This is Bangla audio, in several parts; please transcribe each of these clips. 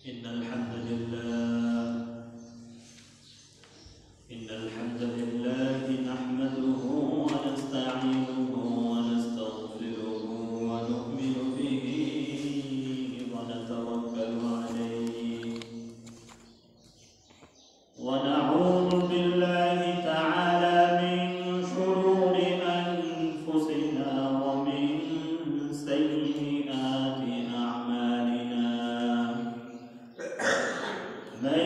إن الحمد لله نحمده ونستعينه ونستغفره ونؤمن به ونتوكل عليه ونعوذ بالله تعالى من شرور أنفسنا ومن سيئات أعمالنا من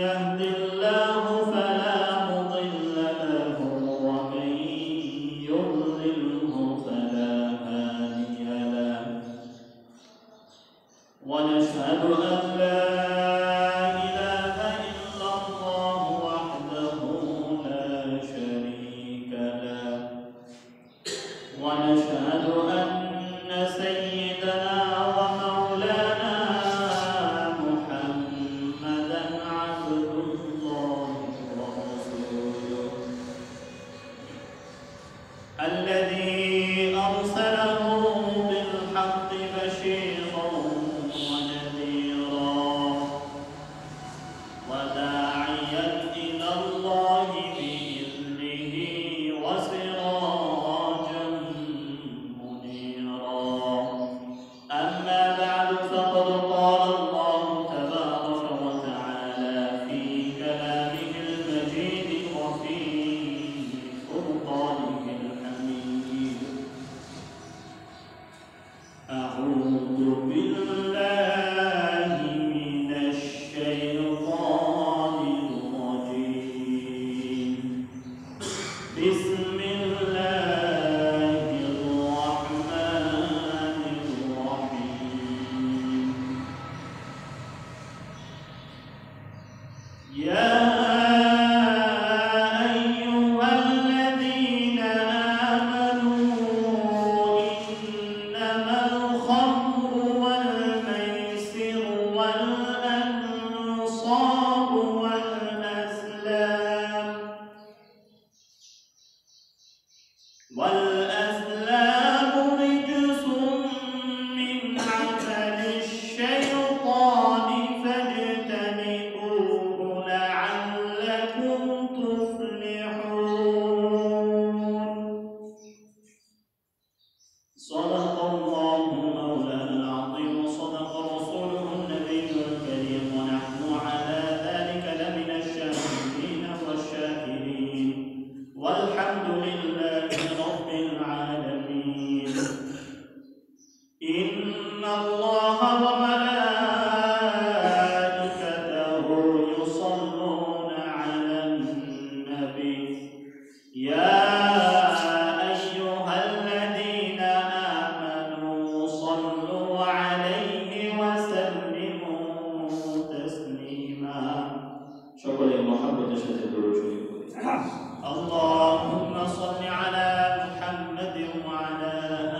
يهد الله فلا مضل له ومن يضلله فلا هادي له ونشهد أن لا إله إلا الله وحده لا شريك له ونشهد أن سيدنا ومولانا محمدا عبد الله ورسوله الذي أرسله بالحق بشيرا ونذيرا وداعيا إلى الله بإذنه وسراجا منيرا أما بعد فقد قال الله تبارك وتعالى في كلامه المجيد وفي فرقانه الحميد أعوذ بالله من الشيطان الرجيم بسم الله الرحمن الرحيم يا أيها الذين آمنوا إنما الخمر والميسر والأنصاب والأزلام رجس من عمل الشيطان فاجتنبوه لعلكم تفلحون صدق الله مولانا العظيم وصدق رسوله النبي الكريم ونحن على ذلك لمن الشاهدين والشاكرين والحمد لله رب العالمين إن الله وملائكته يصلون على النبي يا أيها الذين آمنوا صلوا عليه وسلموا تسليما شكرا محمد شهد الرسول اللهم صل على محمد وعلى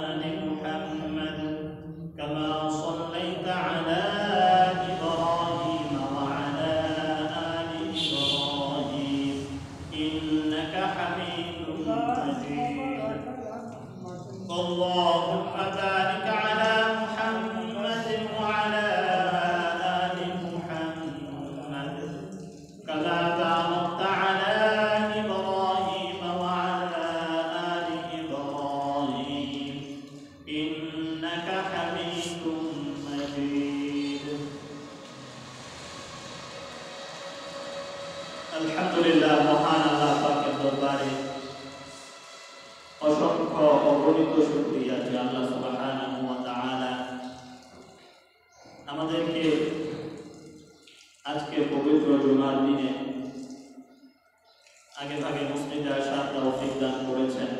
آل محمد كما صليت على إبراهيم وعلى آل إبراهيم إنك حميد مجيد اللهم بارك على محمد وعلى آل محمد كما باركت على إبراهيم وعلى آل إبراهيم إنك حميد مجيد الحمد لله মহান আল্লাহ পাকের দরবারে অসংখ্য অগণিত শুকরিয়া যে আল্লাহ সুবহানাহু ওয়া তাআলা আমাদেরকে আজকে পবিত্র জুমার দিনে আগে ভাগে মসজিদে আসার তৌফিক দান করেছেন।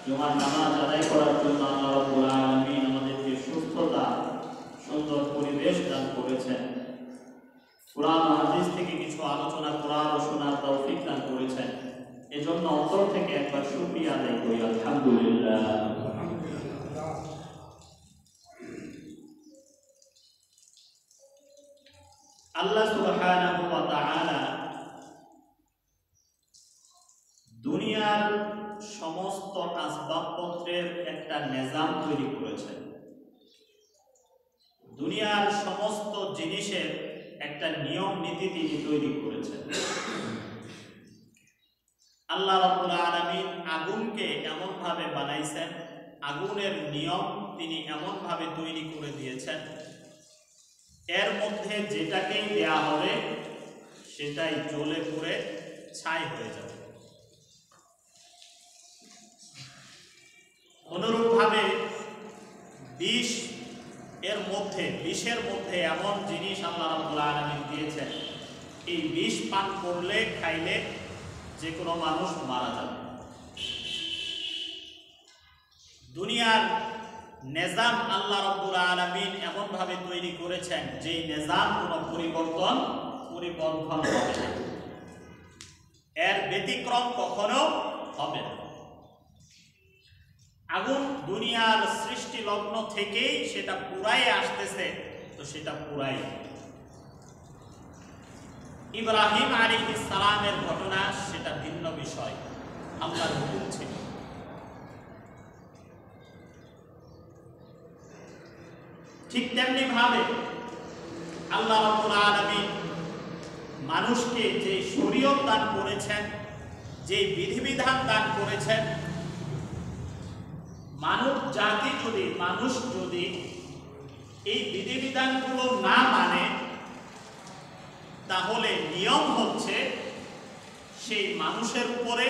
জুমার নামাজ আদায় করার জন্য আল্লাহ রাব্বুল আলামিন আমাদেরকে সুস্থতা সুন্দর পরিবেশ দান করেছেন। কুরআন ও হাদিস থেকে কিছু আলোচনা করার ও শোনার তৌফিক দান করেছেন। এজন্য অন্তর থেকে একবার শুকরিয়া আদায় করি আলহামদুলিল্লাহ। আল্লাহ সুবহানাহু ওয়া তাআলা দুনিয়ার সমস্ত আসবাবপত্রের একটা নিজাম তৈরি করেছেন। দুনিয়ার সমস্ত জিনিসের একটা নিয়ম নীতি তিনি তৈরি করেছেন। আল্লাহ রাব্বুল আলামিন আগুনকে এমন ভাবে বানাইছেন, আগুনের নিয়ম তিনি এমন ভাবে তৈরি করে দিয়েছেন, এর মধ্যে যেটাকেই দেয়া হবে সেটাই জ্বলে পুড়ে ছাই হয়ে যাবে। অনুরূপভাবে বিষের মধ্যে এমন জিনিস আল্লাহ রাব্বুল আলামিন দিয়েছেন, এই বিষ পান করলে খাইলে যে কোনো মানুষ মারা যাবে। দুনিয়ার নিজাম আল্লাহ রাব্বুল আলামিন এমন ভাবে তৈরি করেছেন যে নিজাম কোনো পরিবর্তন হবে না, এর ব্যতিক্রম কখনো হবে না। আগুন দুনিয়ার সৃষ্টি লগ্ন থেকেই সেটা পুরাই আসতেছে, তো সেটা পুরাই। ইব্রাহিম আলাইহিস সালামের ঘটনা সেটা ভিন্ন বিষয়, আল্লাহর হুকুম ছিল। ঠিক তেমনি ভাবে আল্লাহ রাব্বুল আলামিন মানুষকে যে শরীয়ত দান করেছেন, যে বিধিবিধান দান করেছেন, মানুষ যদি এই বিধিবিধানগুলো না মানে, তাহলে নিয়ম হচ্ছে সেই মানুষের উপরে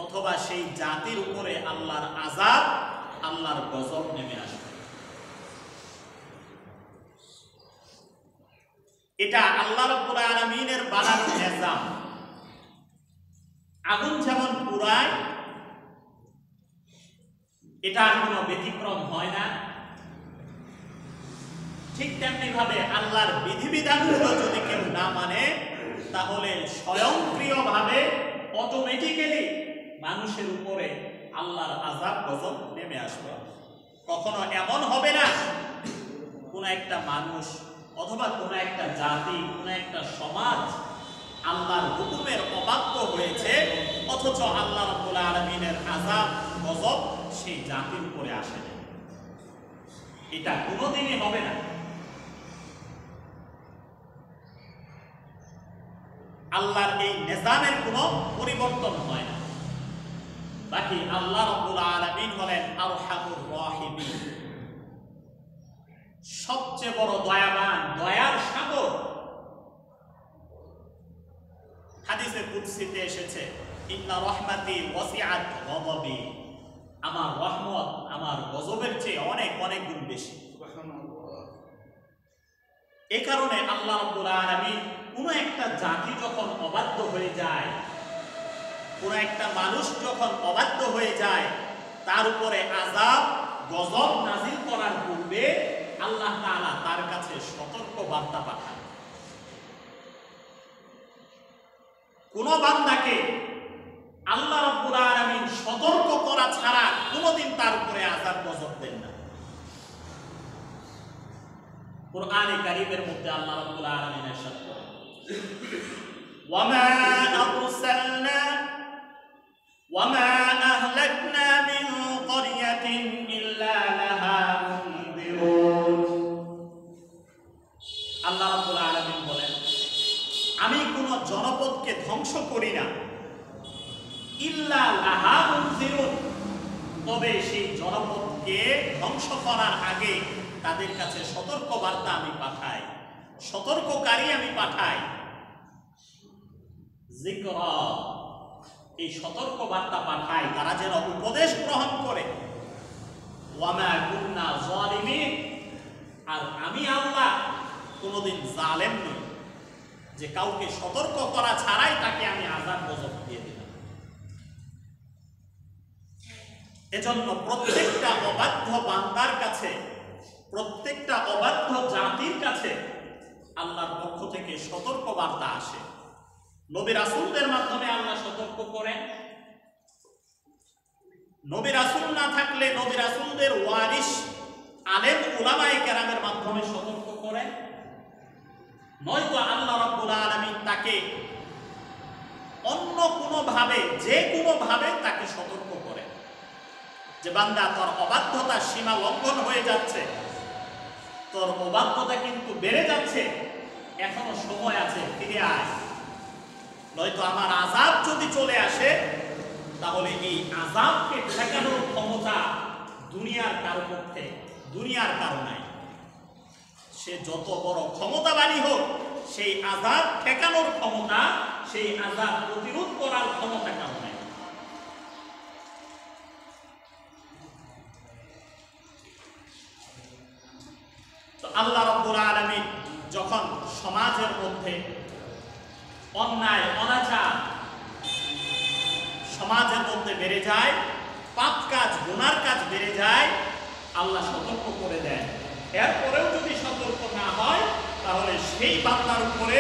অথবা সেই জাতির উপরে আল্লাহর আযাব, আল্লাহর গজব নেমে আসবে। এটা আল্লাহ রাব্বুল আলামিনের বানানো নিজাম। আগুন যেমন পুরায়, এটার কোনো ব্যতিক্রম হয় না, ঠিক তেমনি ভাবে আল্লাহর বিধিবিধানগুলো যদি কেউ না মানে, তাহলে স্বয়ংক্রিয়ভাবে অটোমেটিক্যালি মানুষের উপরে আল্লাহর আযাব গজব নেমে আসবে। কখনো এমন হবে না কোন একটা মানুষ অথবা কোন একটা জাতি, কোন একটা সমাজ আল্লাহর হুকুমের অবাধ্য হয়েছে, অথচ আল্লাহ রাব্বুল আলামিনের আযাব গজব সেই জাতির উপরে আসে না। এটা কোনোদিনই হবে না। আল্লাহর এই নিজামের কোনো পরিবর্তন হয় না। বাকি আল্লাহ রাব্বুল আলামিন হলেন আরহামুর রাহিমিন, সবচেয়ে বড় দয়াবান, দয়ার সাগর। হাদিসে কুদসিতে এসেছে, ইন্না রাহমাতি ওয়াসিআত গযবি, আমার রহমত আমার গজবের চেয়ে অনেক অনেক গুণ বেশি। এই কারণে আল্লাহ রাব্বুল আলামিন কোন একটা জাতি যখন অবাধ্য হয়ে যায়, কোন একটা মানুষ যখন অবাধ্য হয়ে যায়, তার উপরে আযাব গজব নাজিল করার পূর্বে আল্লাহ তাআলা তার কাছে সতর্ক বার্তা পাঠান। কোন বান্দাকে আল্লাহ রাব্বুল আলামিন সতর্ক করা ছাড়া কোনদিন তার উপরে আযাব গজব দেন না। কুরআনে কারীমের মধ্যে আল্লাহ রাব্বুল আলামিন ইরশাদ করেন, ওয়ামা আরসালনা ওয়ামা আহলাকনা মিন ক্বরিয়াতিন ইল্লা লাহা মুনযিরুন। আল্লাহ রাব্বুল আলামিন বলেন, আমি কোন জনপদকে ধ্বংস করি না, ইল্লা লাহা মুনযিরুন, তবে সেই জনপদকে ধ্বংস করার আগে তাদের কাছে সতর্ক বার্তা আমি পাঠাই, সতর্ককারী আমি পাঠাই। যিকরা, এই সতর্ক বার্তা পাঠাই তারা যেন উপদেশ গ্রহণ করে। ওয়ামা কুননা যালিমিন, আর আমি আল্লাহ কোনদিন জালেম নই যে কাউকে সতর্ক করা ছাড়াই তাকে আমি আযাব গজব দিয়ে দিলাম। এজন্য প্রত্যেকটা অবাধ্য বান্দার কাছে, প্রত্যেকটা অবাধ্য জাতির কাছে আল্লাহর পক্ষ থেকে সতর্ক বার্তা আসে। নবী রাসূলদের মাধ্যমে আল্লাহ সতর্ক করেন। নবী রাসূল না থাকলে নবী রাসূলদের ওয়ারিস আলেম উলামায়ে কেরামের মাধ্যমে সতর্ক করেন, নয়তো আল্লাহ রাব্বুল আলামিন তাকে অন্য কোনো ভাবে, যে কোনো ভাবে তাকে সতর্ক করেন যে বান্দা তোর অবাধ্যতার সীমা লঙ্ঘন হয়ে যাচ্ছে, তোর অবাধ্যতা কিন্তু বেড়ে যাচ্ছে, এখনো সময় আছে, ফিরে আয়, নয়তো আমার আযাব যদি চলে আসে তাহলে এই আযাবকে ঠেকানোর ক্ষমতা দুনিয়ার কারো পক্ষে, দুনিয়ার কারো নাই। সে যত বড় ক্ষমতাবানই হোক, সেই আযাব ঠেকানোর ক্ষমতা, সেই আযাব প্রতিরোধ করার ক্ষমতা কারো নাই। তো আল্লাহ রাব্বুল আলামিন যখন সমাজের মধ্যে অন্যায় অনাচার সমাজের মধ্যে বেড়ে যায়, পাপ কাজ গুনার কাজ বেড়ে যায়, আল্লাহ সতর্ক করে দেন। এরপরেও যদি সতর্ক না হয় তাহলে সেই বান্দার উপরে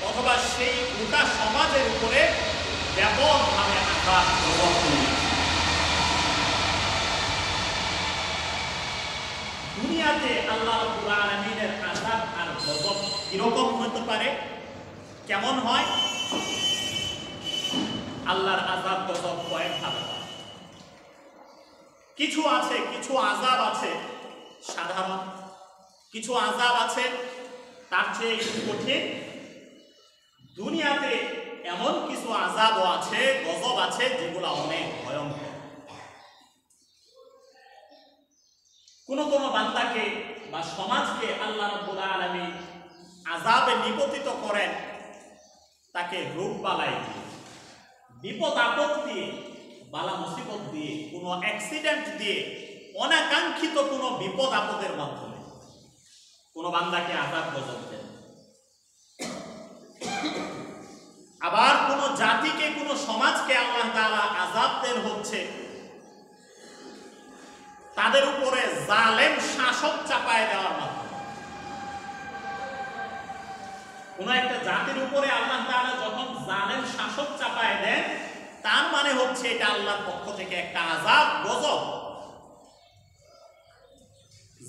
অথবা সেই গোটা সমাজের উপরে ব্যাপকভাবে আঘাত করবে। দুনিয়াতে আল্লাহ রাব্বুল আলামিনের আযাব আর গজব কিরকম হতে পারে, কেমন হয়? আল্লাহর আযাব গজব কয়েকভাবে হয়। কিছু আছে, কিছু আযাব আছে সাধারণ, কিছু আযাব আছে তার চেয়ে একটু কঠিন। দুনিয়াতে এমন কিছু আযাবও আছে, গজব আছে যেগুলো অনেক ভয়ঙ্কর। কোন কোন বান্দাকে বা সমাজকে আল্লাহ রাব্বুল আলামিন আযাবে নিপতিত করেন, তাকে রোগ বালাই দিয়ে, বিপদ আপদ দিয়ে, বালা মুসিবত দিয়ে, কোনো অ্যাক্সিডেন্ট দিয়ে, অনাকাঙ্ক্ষিত কোনো বিপদ আপদের মাধ্যমে কোনো বান্দাকে আযাব গজব দেন। আবার কোনো জাতিকে, কোনো সমাজকে আল্লাহ তাআলা আযাব দেন হচ্ছে তাদের উপরে জালেম শাসক চাপায় দেওয়ার মাধ্যমে। কোন একটা জাতির উপরে আল্লাহ তাআলা যখন জালেম শাসক চাপায় দেন, তার মানে হচ্ছে এটা আল্লাহর পক্ষ থেকে একটা আযাব গজব।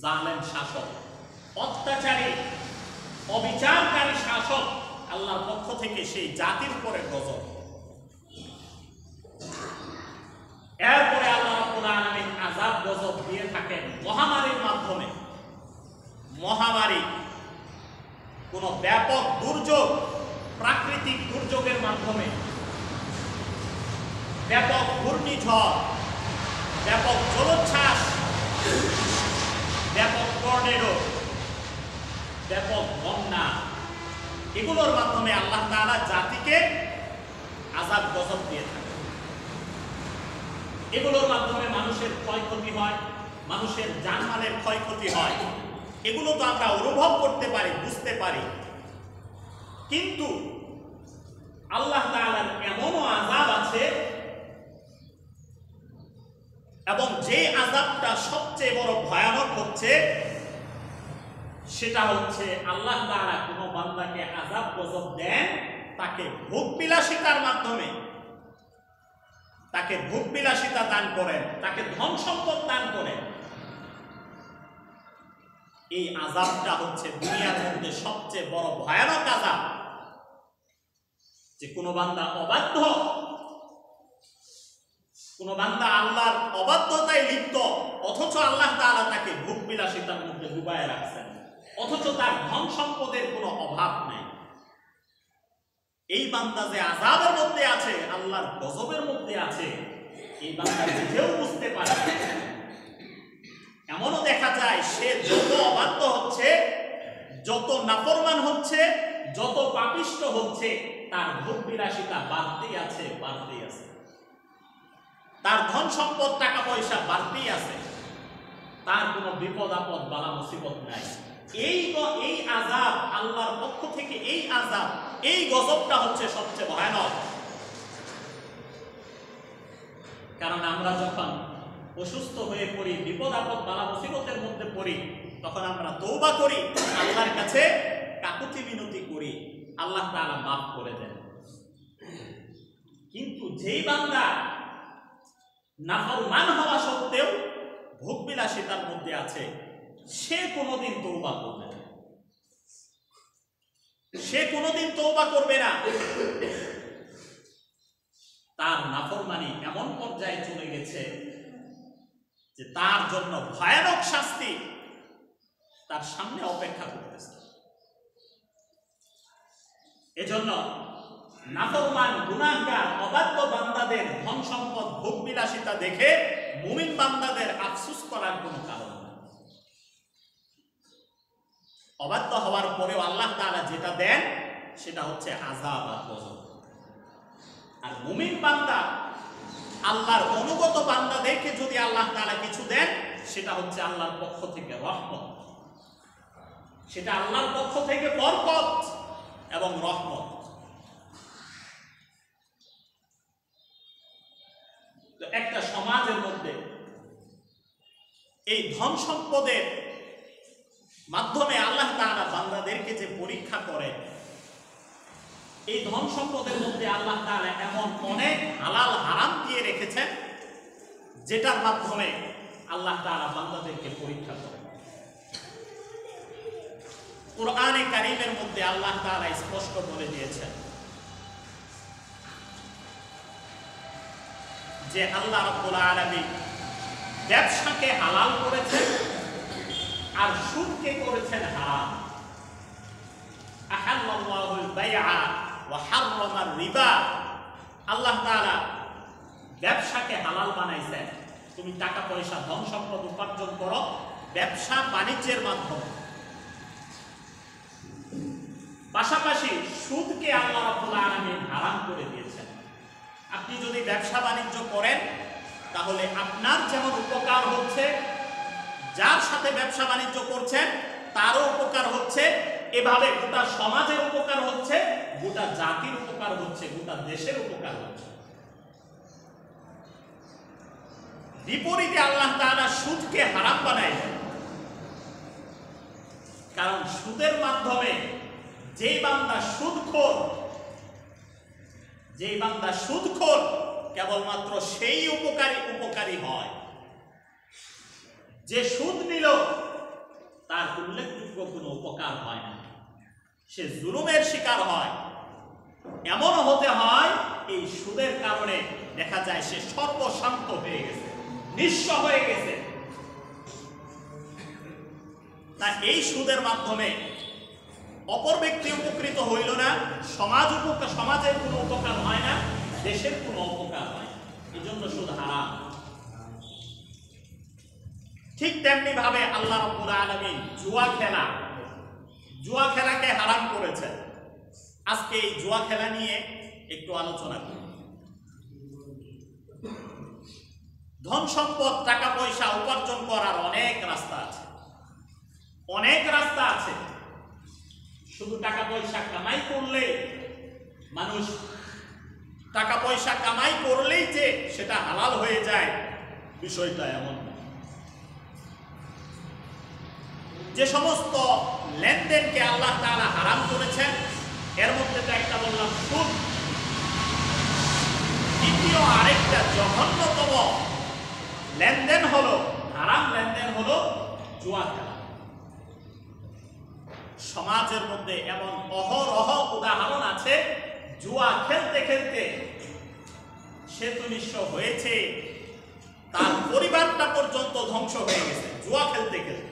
জালেম শাসক, অত্যাচারী, অবিচারকারী শাসক, আল্লাহর পক্ষ থেকে সেই জাতির উপরে গজব। এরপরে আল্লাহ রাব্বুল আলামিন আযাব গজব দিয়ে থাকেন মহামারীর মাধ্যমে। মহামারী, কোন ব্যাপক দুর্যোগ, প্রাকৃতিক দুর্যোগের মাধ্যমে, ব্যাপক ঘূর্ণিঝড়, ব্যাপক জলোচ্ছ্বাস, ব্যাপক টর্নেডো, ব্যাপক বন্যা, এগুলোর মাধ্যমে আল্লাহ তাআলা জাতিকে আযাব গজব দিয়ে থাকেন। এগুলোর মাধ্যমে মানুষের ক্ষয়ক্ষতি হয়, মানুষের জানমালের ক্ষয়ক্ষতি হয়। এগুলো তো আমরা অনুভব করতে পারি, বুঝতে পারি। কিন্তু আল্লাহ তাআলার এমনও আযাব আছে, এবং যে আযাবটা সবচেয়ে বড় ভয়ানক হচ্ছে, সেটা হচ্ছে আল্লাহ তাআলা কোনো বান্দাকে আযাব গজব দেন তাকে ভোগ বিলাসিতার মাধ্যমে, তাকে ভোগ বিলাসিতা দান করেন, তাকে ধন সম্পদ দান করেন। এই আযাবটা হচ্ছে দুনিয়ার মধ্যে সবচেয়ে বড় ভয়ানক আযাব। যে কোনো বান্দা অবাধ্য, কোনো বান্দা আল্লাহর অবাধ্যতায় লিপ্ত, অথচ আল্লাহ তাআলা তাকে ভোগ বিলাসিতার মধ্যে ডুবায় রাখছেন, অথচ তার ধন সম্পদের কোনো অভাব নেই। এই বান্দা যে আযাবের মধ্যে আছে, আল্লাহর গজবের মধ্যে আছে, এই বান্দা নিজেও বুঝতে পারে। এমনও দেখা যায় সে যত অবাধ্য হচ্ছে, যত নাফরমান হচ্ছে, যত পাপিষ্ঠ হচ্ছে, তার ভোগ বিলাসিতা বাড়তেই আছে, বাড়তেই আছে, তার ধন সম্পদ টাকা পয়সা বাড়তেই আছে, তার কোনো বিপদ আপদ বালা মুসিবত নাই। এই আযাব আল্লাহর পক্ষ থেকে, এই আযাব, এই গজবটা হচ্ছে সবচেয়ে ভয়ানক। কারণ আমরা যখন অসুস্থ হয়ে পড়ি, বিপদ আপদ বালা মুসিবতের মধ্যে পড়ি, তখন আমরা তওবা করি, আল্লাহর কাছে কাকুতি মিনতি করি, আল্লাহ তাআলা মাফ করে দেন। কিন্তু যেই বান্দা নাফরমান হওয়া সত্ত্বেও ভোগ বিলাসিতার মধ্যে আছে, সে কোনোদিন তওবা করবে না, সে কোনোদিন তওবা করবে না। তার নাফরমানি এমন পর্যায়ে চলে গেছে যে তার জন্য ভয়ানক শাস্তি, তার সামনে অপেক্ষা করতেছে। এজন্য নাফরমান গুনাহগার অবাধ্য বান্দাদের ধন সম্পদ ভোগ বিলাসিতা দেখে মুমিন বান্দাদের আফসোস করার কোনো কারণ নেই। অবাধ্য হওয়ার পরেও আল্লাহ তাআলা যেটা দেন সেটা হচ্ছে আযাব আর গজব। আর মুমিন বান্দা আল্লাহর অনুগত বান্দাদেরকে যদি আল্লাহ তাআলা কিছু দেন সেটা হচ্ছে আল্লাহর পক্ষ থেকে রহমত, সেটা আল্লাহর পক্ষ থেকে বরকত এবং রহমত। তো একটা সমাজের মধ্যে এই ধন সম্পদের মাধ্যমে আল্লাহ তাআলা বান্দাদেরকে যে পরীক্ষা করে, এই ধন সম্পদের মধ্যে আল্লাহ তাআলা এমন অনেক হালাল হারাম দিয়ে রেখেছেন যেটার মাধ্যমে আল্লাহ তাআলা বান্দাদেরকে পরীক্ষা করে। কুরআনে কারীমের মধ্যে আল্লাহ তাআলা স্পষ্ট বলে দিয়েছেন যে আল্লাহ রাব্বুল আলামিন ব্যবসাকে হালাল করেছেন আর সুদকে করেছেন হারাম। আহাল্লাল্লাহুল বাইআ ওয়া হাররামার রিবা। আল্লাহ তাআলা ব্যবসাকে হালাল বানাইছেন। তুমি টাকা পয়সা ধন সম্পদ উপার্জন করো ব্যবসা বাণিজ্যের মাধ্যমে। পাশাপাশি সুদকে আল্লাহ রাব্বুল আলামিন হারাম করে দিয়েছেন। আপনি যদি ব্যবসা বাণিজ্য করেন তাহলে আপনার যেমন উপকার হচ্ছে, যার সাথে ব্যবসা বাণিজ্য করছেন তারও উপকার হচ্ছে, এভাবে গোটা সমাজের উপকার হচ্ছে, গোটা জাতির উপকার হচ্ছে, গোটা দেশের উপকার হচ্ছে। বিপরীতে আল্লাহ তাআলা সুদকে হারাম বানায় দেন। কারণ সুদের মাধ্যমে যেই বান্দা সুদখোর কেবলমাত্র সেই উপকারী হয়। যে সুদ নিল তার উল্লেখযোগ্য কোনো উপকার হয় না, সে জুলুমের শিকার হয়। এমন হতে হয় এই সুদের কারণে দেখা যায় সে সর্বশান্ত হয়ে গেছে, নিঃস্ব হয়ে গেছে। তা এই সুদের মাধ্যমে অপর ব্যক্তি উপকৃত হইল না, সমাজের কোনো উপকার হয় না, দেশের কোনো উপকার হয় না। এই জন্য সুদ হারাম। ঠিক তেমনি ভাবে আল্লাহ রাব্বুল আলামিন জুয়া খেলাকে হারাম করেছেন। আজকে এই জুয়া খেলা নিয়ে একটু আলোচনা করি। ধন সম্পদ টাকা পয়সা উপার্জন করার অনেক রাস্তা আছে। শুধু টাকা পয়সা কামাই করলে মানুষ টাকা পয়সা কামাই করলেই যে সেটা হালাল হয়ে যায় বিষয়টা এমন না। যে সমস্ত লেনদেনকে আল্লাহ তাআলা হারাম করেছেন এর মধ্যে তো একটা বললাম সুদ, দ্বিতীয় আরেকটা জঘন্যতম লেনদেন হলো, হারাম লেনদেন হলো জুয়া খেলা। সমাজের মধ্যে এমন অহরহ উদাহরণ আছে, জুয়া খেলতে খেলতে সে তো নিঃস্ব হয়েছে, তার পরিবারটা পর্যন্ত ধ্বংস হয়ে গেছে জুয়া খেলতে খেলতে।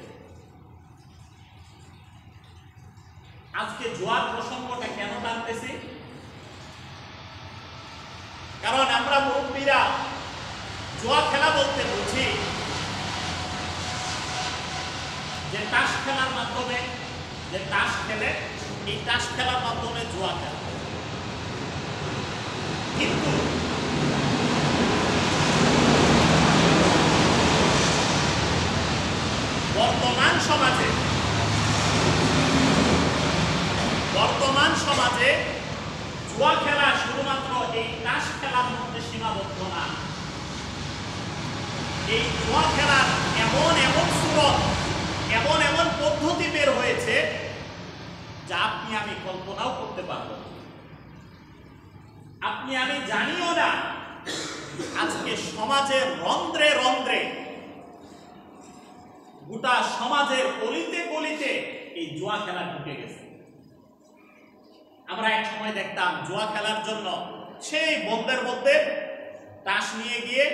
আজকে জুয়ার প্রসঙ্গটা কেন টানতেছি? কারণ আমরা মুরব্বীরা জুয়া খেলা বলতে বুঝি যে তাস খেলার মাধ্যমে, যে তাস খেলে এই তাস খেলার মাধ্যমে জুয়া খেলা। কিন্তু বর্তমান সমাজে জুয়া খেলা শুধুমাত্র এই তাস খেলার মধ্যে সীমাবদ্ধ না। এই জুয়া খেলার এমন সুরত, এমন পদ্ধতি বের হয়েছে যা আপনি আমি কল্পনাও করতে পারবো, আপনি আমি জানিও না। আজকে সমাজের রন্ধ্রে রন্ধ্রে, গোটা সমাজের গলিতে গলিতে এই জুয়া খেলা ঢুকে গেছে। আমরা এক সময় দেখতাম জুয়া খেলার জন্য সেই বন্ধের মধ্যে তাস নিয়ে গিয়ে,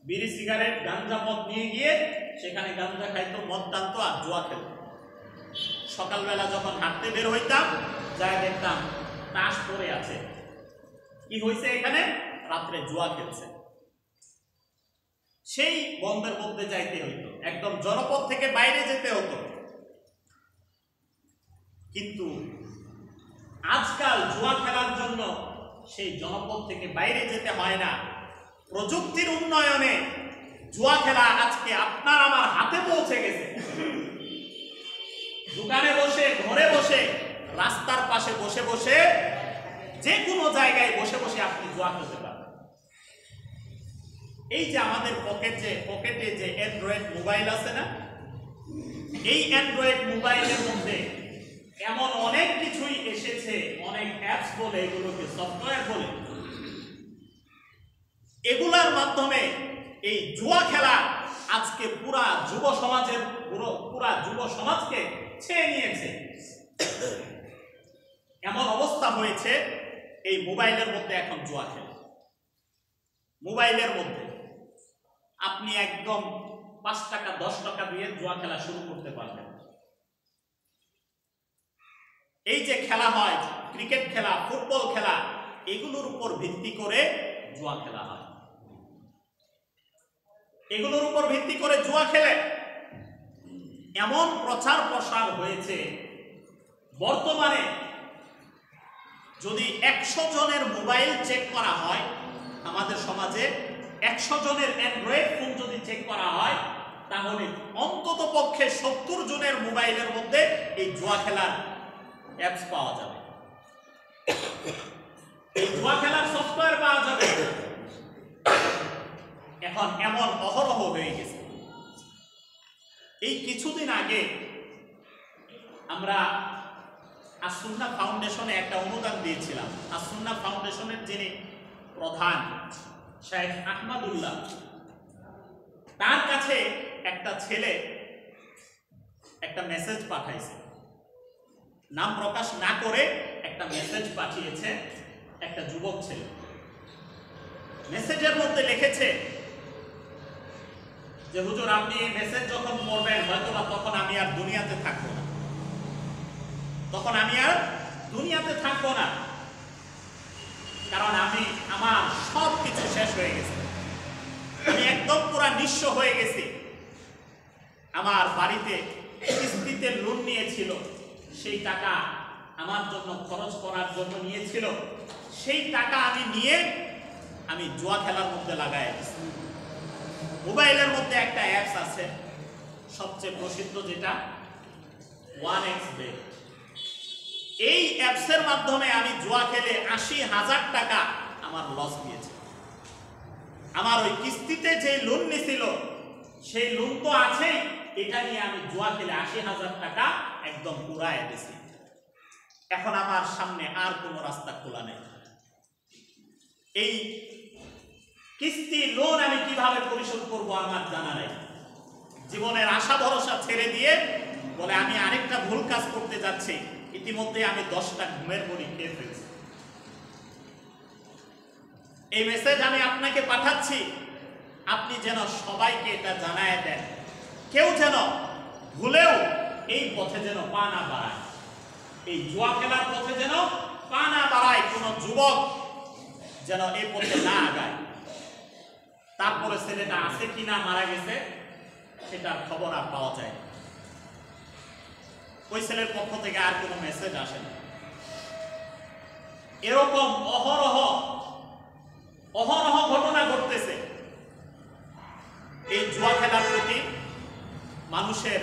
বিড়ি সিগারেট গাঞ্জা মদ নিয়ে গিয়ে সেখানে গাঞ্জা খাইতো, মদ টানতো আর জুয়া খেলতো। সকালবেলা যখন হাঁটতে বের হইতাম, যাই দেখতাম তাস পড়ে আছে। কি হয়েছে এখানে? রাত্রে জুয়া খেলছে। সেই বন্ধের মধ্যে যাইতে হইতো, একদম জনপদ থেকে বাইরে যেতে হতো। কিন্তু আজকাল জুয়া খেলার জন্য সেই জনপদ থেকে বাইরে যেতে হয় না। প্রযুক্তির উন্নয়নে জুয়া খেলা আজকে আপনার আমার হাতে পৌঁছে গেছে। দোকানে বসে, ঘরে বসে, রাস্তার পাশে বসে বসে, যে কোনো জায়গায় বসে বসে আপনি জুয়া খেলতে পারবেন। এই যে আমাদের পকেটে যে অ্যান্ড্রয়েড মোবাইল আছে না, এই অ্যান্ড্রয়েড মোবাইলের মধ্যে এমন অনেক কিছুই এসেছে, অনেক অ্যাপস বলে, এগুলোকে সফটওয়্যার বলে, এগুলার মাধ্যমে এই জুয়া খেলা আজকে পুরা যুব সমাজকে ছেয়ে নিয়েছে। এমন অবস্থা হয়েছে, এই মোবাইলের মধ্যে এখন জুয়া খেলে। মোবাইলের মধ্যে আপনি একদম 5 টাকা 10 টাকা দিয়ে জুয়া খেলা শুরু করতে পারবেন। এই যে খেলা হয়, ক্রিকেট খেলা, ফুটবল খেলা, এগুলোর উপর ভিত্তি করে জুয়া খেলা হয়। এগুলোর উপর ভিত্তি করে জুয়া খেলে এমন প্রচার প্রসার হয়েছে, বর্তমানে যদি 100 জনের মোবাইল চেক করা হয় আমাদের সমাজে, 100 জনের অ্যান্ড্রয়েড ফোন যদি চেক করা হয়, তাহলে অন্তত পক্ষে 70 জনের মোবাইলের মধ্যে এই জুয়া খেলার অ্যাপস পাওয়া যাবে, এই জুয়া খেলার সফটওয়্যার পাওয়া যাবে। এখন এমন অহরহ হয়ে গেছে। এই কিছুদিন আগে আমরা আসুন্না ফাউন্ডেশনে একটা অনুদান দিয়েছিলাম। আসুন্না ফাউন্ডেশনের যিনি প্রধান শেখ আহমদুল্লাহ, তার কাছে একটা ছেলে একটা মেসেজ পাঠাইছে, নাম প্রকাশ না করে একটা মেসেজ পাঠিয়েছে একটা যুবক ছেলে। মেসেজের মধ্যে লিখেছে যে হুজুর, আপনি এই মেসেজ যখন পড়বেন হয়তোবা তখন আমি আর দুনিয়াতে থাকবো না, কারণ আমার সব কিছু শেষ হয়ে গেছে, আমি একদম পুরা নিঃস্ব হয়ে গেছি। আমার বাড়িতে কিস্তিতে লোন নিয়েছিল, সেই টাকা আমার জন্য খরচ করার জন্য নিয়েছিল, সেই টাকা আমি নিয়ে আমি জুয়া খেলার মধ্যে লাগাই দিয়েছি। মোবাইলের মধ্যে একটা অ্যাপস আছে সবচেয়ে প্রসিদ্ধ, যেটা 1xBet। এই অ্যাপসের মাধ্যমে আমি জুয়া খেলে 80,000 টাকা আমার লস গিয়েছে। আমার ওই কিস্তিতে যে লোন নিয়েছিল সেই লোন তো আছেই, এটা নিয়ে আমি জুয়া খেলে 80,000 টাকা একদম পুরায় দিয়েছি। এখন আমার সামনে আর কোনো রাস্তা খোলা নেই। এই কিস্তি লোন আমি কিভাবে পরিশোধ করব আমার জানা নেই। জীবনের আশা ভরসা ছেড়ে দিয়ে বলে আমি আরেকটা ভুল কাজ করতে যাচ্ছি, ইতিমধ্যে আমি 10টা ঘুমের বড়ি খেয়ে ফেলছি। এই মেসেজ আমি আপনাকে পাঠাচ্ছি, আপনি যেন সবাইকে এটা জানায় দেন, কেউ যেন ভুলেও এই পথে যেন পা না বাড়ায়, এই জুয়া খেলার পথে যেন পা না বাড়ায়, কোনো যুবক যেন এই পথে না আগায়। তারপরে ছেলেটা আছে কিনা মারা গেছে সেটার খবর আর পাওয়া যায়। ওই ছেলের পক্ষ থেকে আর কোনো মেসেজ আসে না। এরকম অহরহ ঘটনা ঘটতেছে। এই জুয়া খেলার প্রতি মানুষের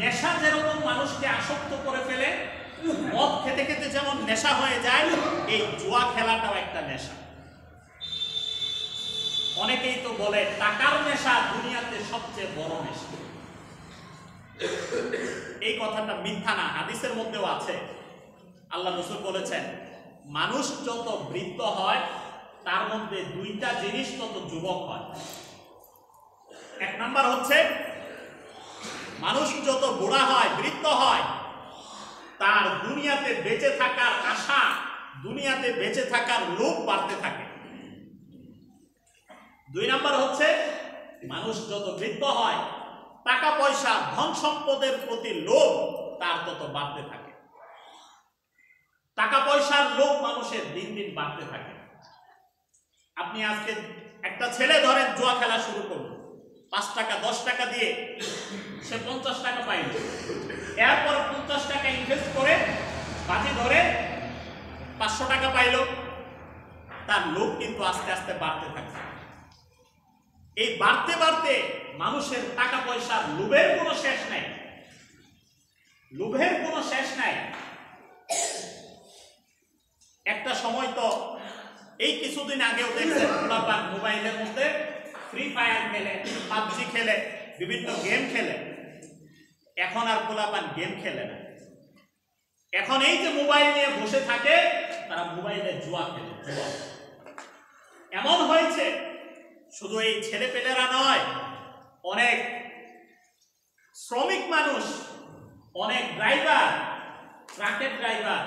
নেশা যেরকম মানুষকে আসক্ত করে ফেলে, মদ খেতে খেতে যেমন নেশা হয়ে যায়, এই জুয়া খেলাটাও একটা নেশা। অনেকেই তো বলে টাকার নেশা দুনিয়াতে সবচেয়ে বড় নেশা। এই কথাটা মিথ্যা না, হাদিসের মধ্যেও আছে। আল্লাহ রাসূল বলেছেন, মানুষ যত বৃদ্ধ হয় তার মধ্যে 2টা জিনিস তত যুবক হয়। 1 নাম্বার হচ্ছে, মানুষ যত বুড়া হয়, বৃদ্ধ হয়, তার দুনিয়াতে বেঁচে থাকার আশা, দুনিয়াতে বেঁচে থাকার লোভ বাড়তে থাকে। 2 নাম্বার হচ্ছে, মানুষ যত বৃদ্ধ হয় টাকা পয়সা ধন সম্পদের প্রতি লোভ তার তত বাড়তে থাকে। টাকা পয়সার লোভ মানুষের দিন দিন বাড়তে থাকে। আপনি আজকে একটা ছেলে ধরেন জুয়া খেলা শুরু করলো, 5 টাকা 10 টাকা দিয়ে সে 50 টাকা পাইল, এরপর 50 টাকা ইনভেস্ট করে বাজি ধরে 500 টাকা পাইল। তার লোভ কিন্তু আস্তে আস্তে বাড়তে থাকে। এই বাড়তে বাড়তে মানুষের টাকা পয়সার লোভের কোনো শেষ নাই, লোভের কোনো শেষ নাই। একটা সময় তো এই কিছুদিন আগেও দেখছেন পোলাপান মোবাইলের মধ্যে ফ্রি ফায়ার খেলে, পাবজি খেলে, বিভিন্ন গেম খেলে। এখন আর পোলাপান গেম খেলে না, এখন এই যে মোবাইল নিয়ে বসে থাকে তারা মোবাইলে জুয়া খেলে। জুয়া এমন হয়েছে শুধু এই ছেলে পেলেরা নয়, অনেক শ্রমিক মানুষ, অনেক ড্রাইভার, ট্রাকের ড্রাইভার,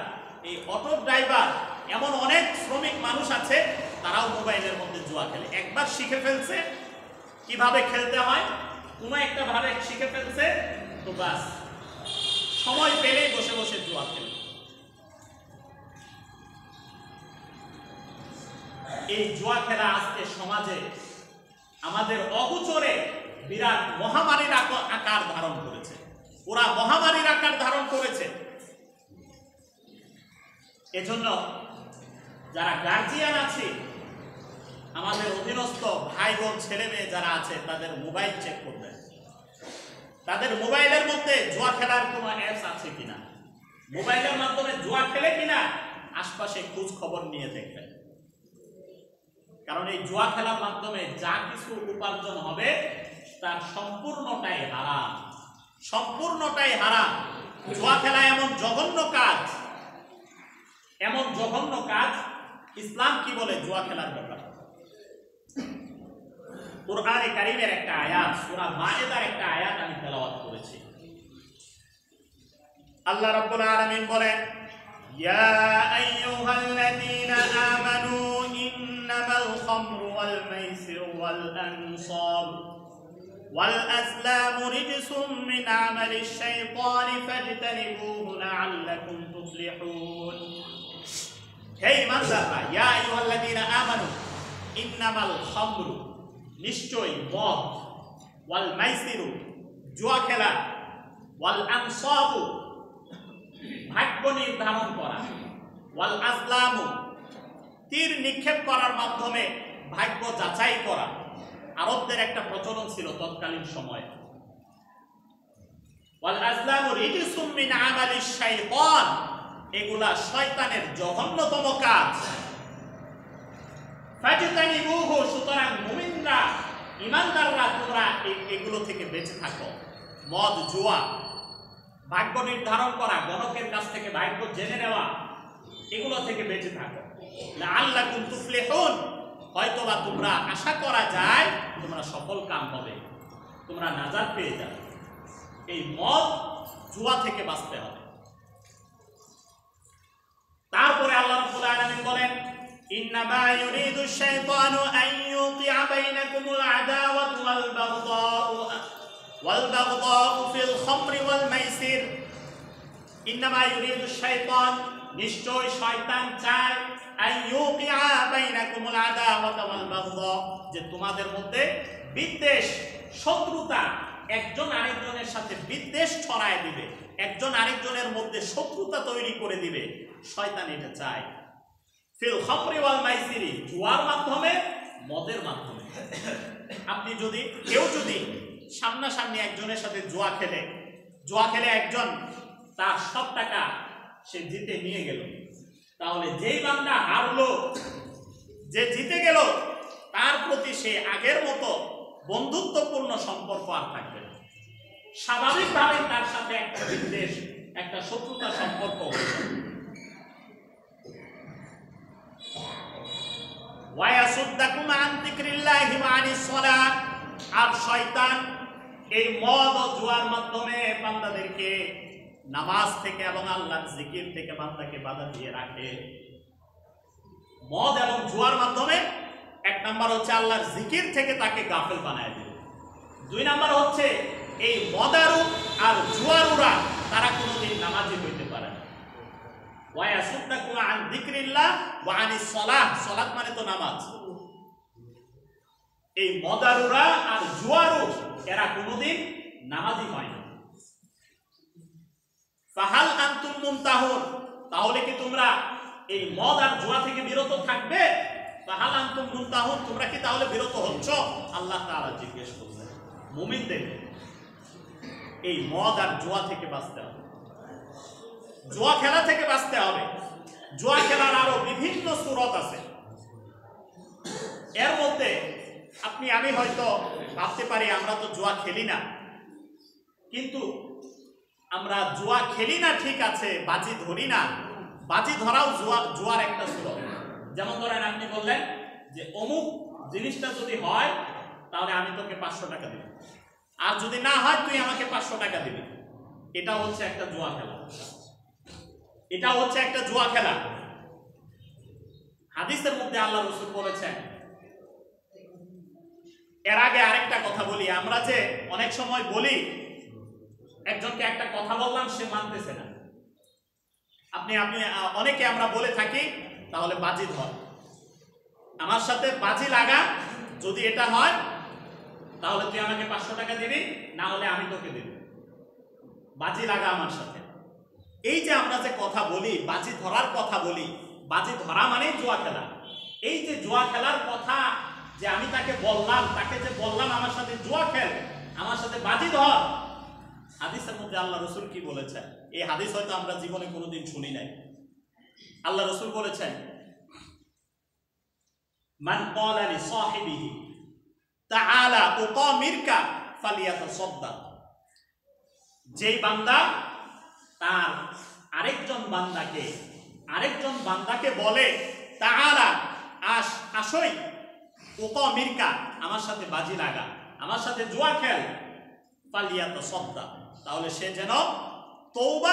এই অটো ড্রাইভার, এমন অনেক শ্রমিক মানুষ আছে তারাও মোবাইলের মধ্যে জুয়া খেলে। একবার শিখে ফেলছে কিভাবে খেলতে হয়, কোনো একটা ভাবে শিখে ফেলছে, তো বাস সময় পেলেই বসে বসে জুয়া খেলে। এই জুয়া খেলা আজকে সমাজে আমাদের অগোচরে বিরাট মহামারীর আকার ধারণ করেছে। ওরা মহামারীর আকার ধারণ করেছে। এজন্য যারা গার্জিয়ান আছে, আমাদের অধীনস্থ ভাই বোন ছেলে মেয়ে যারা আছে, তাদের মোবাইল চেক করবেন, তাদের মোবাইলের মধ্যে জুয়া খেলার কোনো অ্যাপস আছে কিনা, মোবাইলের মাধ্যমে জুয়া খেলে কিনা আশপাশে খোঁজ খবর নিয়ে দেখবেন। কারণ এই জুয়া খেলার মাধ্যমে যা কিছু উপার্জন হবে তার সম্পূর্ণটাই হারাম, সম্পূর্ণটাই হারাম। জুয়া খেলা এমন জঘন্য কাজ, এমন জঘন্য কাজ। ইসলাম কি বলে জুয়া খেলার ব্যাপারে? কুরআনে কারীমের একটা আয়াত, সূরা মায়েদার একটা আয়াত আমি তেলাওয়াত করেছি। আল্লাহ রাব্বুল আলামিন বলেন, ইয়া আইয়ুহাল্লাযীনা আমানু ইন্নামাল খামরু ওয়াল মাইসিরু ওয়াল আনসাব ওয়াল আজলামু রিজসুম মিন আমালিশ শাইতানি ফাজতানিবুহু লাআল্লাকুম তুফলিহুন। হে ঈমানদাররা, ইয়া আইয়ুহাল্লাযীনা আমানু ইন্নামাল খামরু, নিশ্চয়ই মদ, ওয়াল মাইসিরু জুয়া খেলা, ওয়াল আনসাবু ভাগ্য নির্ধারণ করা, ওয়াল আজলামু তীর নিক্ষেপ করার মাধ্যমে ভাগ্য যাচাই করা। আরবদের একটা প্রচলন ছিল তৎকালীন সময়ে। ওয়াল আজলামু রিজসুম মিন আমালিশ শাইতান, এগুলা শয়তানের জঘন্যতম কাজ। ফাজতানিবুহু, সুতরাং মুমিনরা, ঈমানদাররা তোমরা এগুলো থেকে বেঁচে থাকো। মদ, জুয়া, ভাগ্য নির্ধারণ করা, গণকের কাছ থেকে ভাগ্য জেনে নেওয়া, এগুলো থেকে বেঁচে থাকো। লাআল্লাকুম তুফলিহুন, হয়তোবা তোমরা আশা করা যায় তোমরা সফল কাম হবে, তোমরা নাজাত পেয়ে যাবে। এই মদ জুয়া থেকে বাঁচতে হবে। তারপরে আল্লাহ রাব্বুল আলামিন বলেন, ইন্নামা ইউরিদু শাইতানু আন ইউকিআ বাইনাকুমুল আদাওয়াতা ওয়াল বাগদাউ ফিল খামরি ওয়াল মাইসির। ইন্নামা ইউরিদু শাইতান, নিশ্চয় শয়তান চায়, আন ইউকিআ বাইনাকুমুল আদাওয়াতা ওয়াল বাগদাউ, যে তোমাদের মধ্যে বিদ্বেষ, শত্রুতা, একজন আরেকজনের সাথে বিদ্বেষ ছড়ায় দিবে, একজন আরেকজনের মধ্যে শত্রুতা তৈরি করে দিবে। শয়তান এটা চায়। ফিল খামরি ওয়াল মাইসিরি, জুয়ার মাধ্যমে, মদের মাধ্যমে। আপনি যদি কেউ যদি সামনাসামনি একজনের সাথে জুয়া খেলে একজন তার সব টাকা সে জিতে নিয়ে গেল, তাহলে যেই বান্দা হারলো, যে জিতে গেল, তার প্রতি সে আগের মতো বন্ধুত্বপূর্ণ সম্পর্ক আর থাকবে না। স্বাভাবিকভাবে তার সাথে একটা বিদ্বেষ, একটা শত্রুতা সম্পর্ক হয়ে যাবে। ওয়ায়াসুদ্দাকুম আন যিকরিল্লাহি ওয়া আনিস সালাত, আর শয়তান এই মদ ও জুয়ার মাধ্যমে বান্দাদেরকে নামাজ থেকে এবং আল্লাহর জিকির থেকে বান্দাকে বাধা দিয়ে রাখে। মদ এবং জুয়ার মাধ্যমে এক নাম্বার হচ্ছে আল্লাহর জিকির থেকে তাকে গাফেল বানায় দেবে। দুই নাম্বার হচ্ছে এই মদারু আর জুয়ারুরা তারা কোনোদিন নামাজি হইতে পারে না। ওয়া ইয়াসুদ্দাকুম আন যিকরিল্লাহ ওয়া আনিস সালাহ, সালাত মানে তো নামাজ। এই মদারুরা আর জুয়ারু এরা কোনোদিন নামাজি হয় না। ফাহাল আনতুম মুনতাহুন, তাহলে কি তোমরা এই মদ আর জুয়া থেকে বিরত থাকবে? ফাহাল আনতুম মুনতাহুন, তোমরা কি তাহলে বিরত হচ্ছ? আল্লাহ তাআলা জিজ্ঞেস করছেন মুমিনদের এই মদ আর জুয়া থেকে বাঁচতে হবে, জুয়া খেলা থেকে বাঁচতে হবে। জুয়া খেলার আরো বিভিন্ন সূরত আছে। এর মধ্যে আমি হয়তো ভাবতে পারি আমরা তো জুয়া খেলি না, কিন্তু আমরা জুয়া খেলি না ঠিক আছে, বাজি ধরি না। বাজি ধরাও জুয়ার একটা সূরত। যেমন ধরেন আপনি বললেন যে অমুক জিনিসটা যদি হয় তাহলে আমি তোকে 500 টাকা দেব, আর যদি না হয় তুই আমাকে 500 টাকা দিবি। এটা হচ্ছে একটা জুয়া খেলা, এটা হচ্ছে একটা জুয়া খেলা। হাদিসের মধ্যে আল্লাহ রাসূল বলেছেন। এর আগে আরেকটা কথা বলি, আমরা যে অনেক সময় বলি একজনকে একটা কথা বললাম সে মানতেছে না, আপনি অনেকে আমরা বলে থাকি তাহলে বাজি ধর, আমার সাথে বাজি লাগা, যদি এটা হয় তাহলে তুই আমাকে 500 টাকা দিবি, না হলে আমি তোকে দেব, বাজি লাগা আমার সাথে। এই যে আমরা যে কথা বলি, বাজি ধরার কথা বলি, বাজি ধরা মানে জুয়া খেলা। এই যে জুয়া খেলার কথা যে আমি তাকে বললাম, তাকে যে বললাম আমার সাথে জুয়া খেল, আমার সাথে বাজি ধর, হাদিসের মধ্যে আল্লাহ রাসূল কি বলেছেন? এই হাদিস হয়তো আমরা জীবনে কোনোদিন শুনি নাই। আল্লাহ রাসূল বলেছেন, মান ক্বালা লি সাহিবিহি তাআলা উকামিরকা ফালিয়াতাসাদ্দাক, যেই বান্দা তার আরেকজন বান্দাকে বলে তাআলা আসই, উকামিরকা আমার সাথে বাজি লাগা, আমার সাথে জুয়া খেল, ফালিয়াতাসাদ্দাক, তাহলে সে যেন তওবা